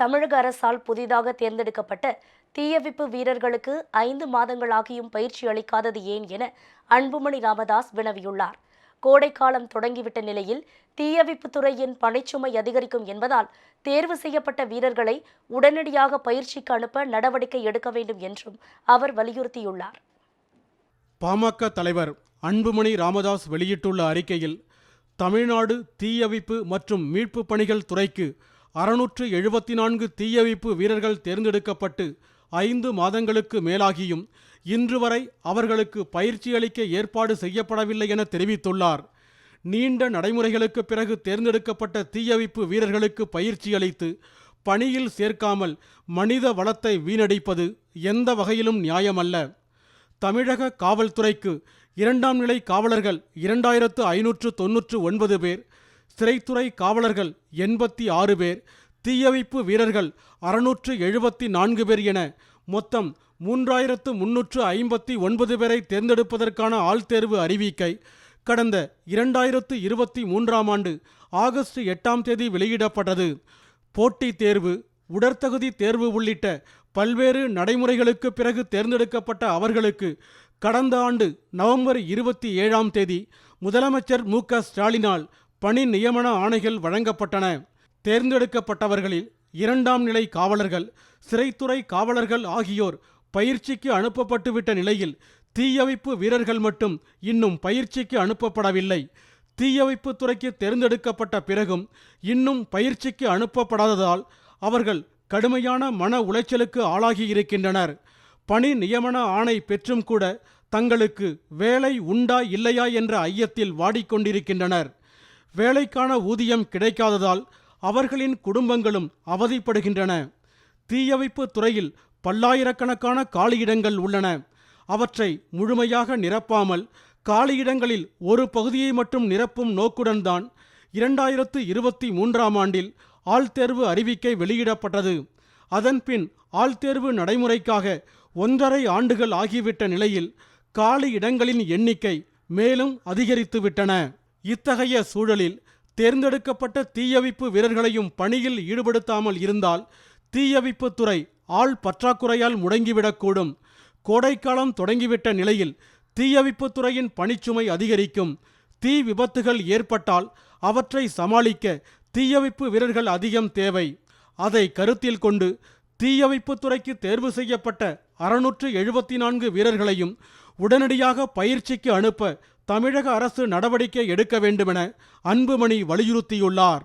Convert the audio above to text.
தமிழக அரசால் புதிதாக தேர்ந்தெடுக்கப்பட்ட தீயணைப்பு வீரர்களுக்கு 5 மாதங்களாகியும் பயிற்சி அளிக்காதது ஏன் என அன்புமணி ராமதாஸ் வினவியுள்ளார். கோடைக்காலம் தொடங்கிவிட்ட நிலையில் தீயணைப்பு துறையின் பணிச்சுமை அதிகரிக்கும் என்பதால் தேர்வு செய்யப்பட்ட வீரர்களை உடனடியாக பயிற்சிக்கு அனுப்ப நடவடிக்கை எடுக்க வேண்டும் என்றும் அவர் வலியுறுத்தியுள்ளார். பாமக தலைவர் அன்புமணி ராமதாஸ் வெளியிட்டுள்ள அறிக்கையில், தமிழ்நாடு தீயணைப்பு மற்றும் மீட்பு பணிகள் துறைக்கு 674 தீயணைப்பு வீரர்கள் தேர்ந்தெடுக்கப்பட்டு 5 மாதங்களுக்கு மேலாகியும் இன்று வரை அவர்களுக்கு பயிற்சி அளிக்க ஏற்பாடு செய்யப்படவில்லை என தெரிவித்துள்ளார். நீண்ட நடைமுறைகளுக்கு பிறகு தேர்ந்தெடுக்கப்பட்ட தீயணைப்பு வீரர்களுக்கு பயிற்சி அளித்து பணியில் சேர்க்காமல் மனித வளத்தை வீணடிப்பது எந்த வகையிலும் நியாயமல்ல. தமிழக காவல்துறைக்கு 2ஆம் நிலை காவலர்கள் 2599 பேர், சிறைத்துறை காவலர்கள் 86 பேர், தீயணைப்பு வீரர்கள் 674 பேர் என மொத்தம் 3359 பேரை தேர்ந்தெடுப்பதற்கான ஆள்தேர்வு அறிவிக்கை கடந்த 2023ஆம் ஆண்டு ஆகஸ்ட் 8ஆம் தேதி வெளியிடப்பட்டது. போட்டித் தேர்வு, உடற்தகுதி தேர்வு உள்ளிட்ட பல்வேறு நடைமுறைகளுக்கு பிறகு தேர்ந்தெடுக்கப்பட்ட அவர்களுக்கு கடந்த ஆண்டு நவம்பர் 27ஆம் தேதி முதலமைச்சர் மு.க. ஸ்டாலினால் பணி நியமன ஆணைகள் வழங்கப்பட்டன. தேர்ந்தெடுக்கப்பட்டவர்களில் 2ஆம் நிலை காவலர்கள், சிறைத்துறை காவலர்கள் ஆகியோர் பயிற்சிக்கு அனுப்பப்பட்டுவிட்ட நிலையில் தீயணைப்பு வீரர்கள் மட்டும் இன்னும் பயிற்சிக்கு அனுப்பப்படவில்லை. தீயணைப்பு துறைக்கு தேர்ந்தெடுக்கப்பட்ட பிறகும் இன்னும் பயிற்சிக்கு அனுப்பப்படாததால் அவர்கள் கடுமையான மன உளைச்சலுக்கு ஆளாகியிருக்கின்றனர். பணி நியமன ஆணை பெற்றும் கூட தங்களுக்கு வேலை உண்டா இல்லையா என்ற ஐயத்தில் வாடிக்கொண்டிருக்கின்றனர். வேலைக்கான ஊதியம் கிடைக்காததால் அவர்களின் குடும்பங்களும் அவதிப்படுகின்றன. தீயணைப்பு துறையில் பல்லாயிரக்கணக்கான காலியிடங்கள் உள்ளன. அவற்றை முழுமையாக நிரப்பாமல் காலியிடங்களில் ஒரு பகுதியை மட்டும் நிரப்பும் நோக்குடன் தான் 2023ஆம் ஆண்டில் ஆள்தேர்வு அறிவிக்கை வெளியிடப்பட்டது. அதன்பின் ஆள்தேர்வு நடைமுறைக்காக 1½ ஆண்டுகள் ஆகிவிட்ட நிலையில் காலி இடங்களின் எண்ணிக்கை மேலும் அதிகரித்துவிட்டன. இத்தகைய சூழலில் தேர்ந்தெடுக்கப்பட்ட தீயணைப்பு வீரர்களையும் பணியில் ஈடுபடுத்தாமல் இருந்தால் தீயணைப்பு துறை ஆள் பற்றாக்குறையால் முடங்கிவிடக்கூடும். கோடைக்காலம் தொடங்கிவிட்ட நிலையில் தீயணைப்பு துறையின் பணிச்சுமை அதிகரிக்கும். தீ விபத்துகள் ஏற்பட்டால் அவற்றை சமாளிக்க தீயணைப்பு வீரர்கள் அதிகம் தேவை. அதை கருத்தில் கொண்டு தீயணைப்பு துறைக்கு தேர்வு செய்யப்பட்ட 674 வீரர்களையும் உடனடியாக பயிற்சிக்கு அனுப்ப தமிழக அரசு நடவடிக்கை எடுக்க வேண்டுமென அன்புமணி வலியுறுத்தியுள்ளார்.